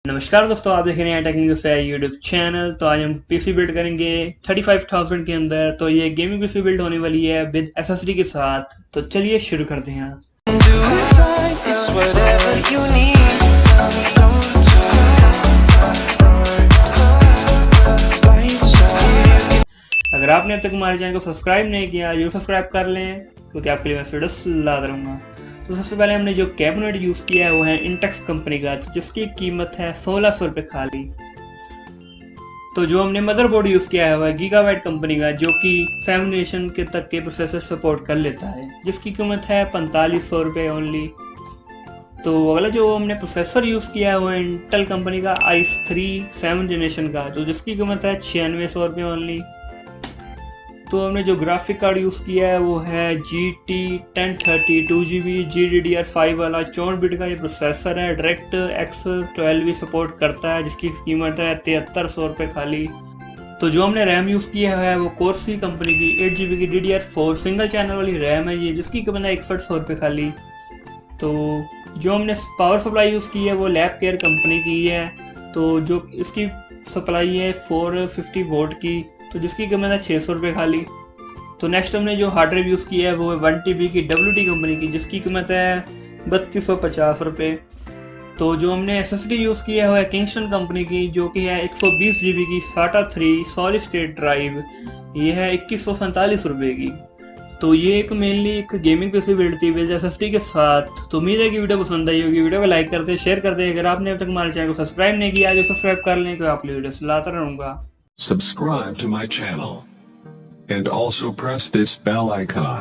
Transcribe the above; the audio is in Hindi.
नमस्कार दोस्तों, आप देख रहे हैं टेक्निकल से यूट्यूब चैनल। तो आज हम पीसी बिल्ड करेंगे 35,000 के अंदर। तो ये गेमिंग पीसी बिल्ड होने वाली है विद एसएसडी के साथ। तो चलिए शुरू करते हैं। अगर आपने अब तक हमारे चैनल को सब्सक्राइब नहीं किया, जरूर सब्सक्राइब कर लें क्योंकि आपके लिए मैं वीडियोस लाता रहूँगा। तो सबसे पहले हमने जो कैबिनेट यूज़ किया है वो है इंटेक्स कंपनी का, जिसकी कीमत है 1600 रुपये खाली। तो जो हमने मदरबोर्ड यूज़ किया है वो है गीगाबाइट कंपनी का, जो कि 7 जनरेशन के तक के प्रोसेसर सपोर्ट कर लेता है, जिसकी कीमत है 4500 रुपये ओनली। तो अगला जो हमने प्रोसेसर यूज़ किया है वो है इंटेल कंपनी का i3 7 जनरेशन का, तो जिसकी कीमत है 9600 रुपये ओनली। तो हमने जो ग्राफिक कार्ड यूज़ किया है वो है GT 1030 2GB GDDR5 वाला 64 बिट का ये प्रोसेसर है। डायरेक्ट एक्स 12 भी सपोर्ट करता है, जिसकी कीमत है 7300 रुपये खाली। तो जो हमने रैम यूज़ किया है वो कोर्सी कंपनी की 8GB की DDR4 सिंगल चैनल वाली रैम है ये, जिसकी कीमत है 6100 रुपये खाली। तो जो हमने पावर सप्लाई यूज़ की है वो लैब केयर कंपनी की है, तो जो इसकी सप्लाई है 450 वोल्ट की, तो जिसकी कीमत है 600 रुपये खाली। तो नेक्स्ट हमने जो हार्ड ड्राइव यूज़ की है वो है 1TB की WT कंपनी की, जिसकी कीमत है 3250 रुपये। तो जो हमने SSD यूज़ किया है वो है किंगस्टन कंपनी की, जो कि है 120GB की SATA 3 सॉलिड स्टेट ड्राइव, ये है 2147 रुपये की। तो ये एक मेनली एक गेमिंग पीसी बिल्ड थी विद SSD के साथ। तो उम्मीद है कि वीडियो पसंद आई होगी। वीडियो को लाइक करते, शेयर करते। अगर आपने अब तक हमारे चैनल को सब्सक्राइब नहीं किया तो सब्सक्राइब कर लें, क्योंकि आपके वीडियो लाता रहूँगा। Subscribe to my channel and also press this bell icon.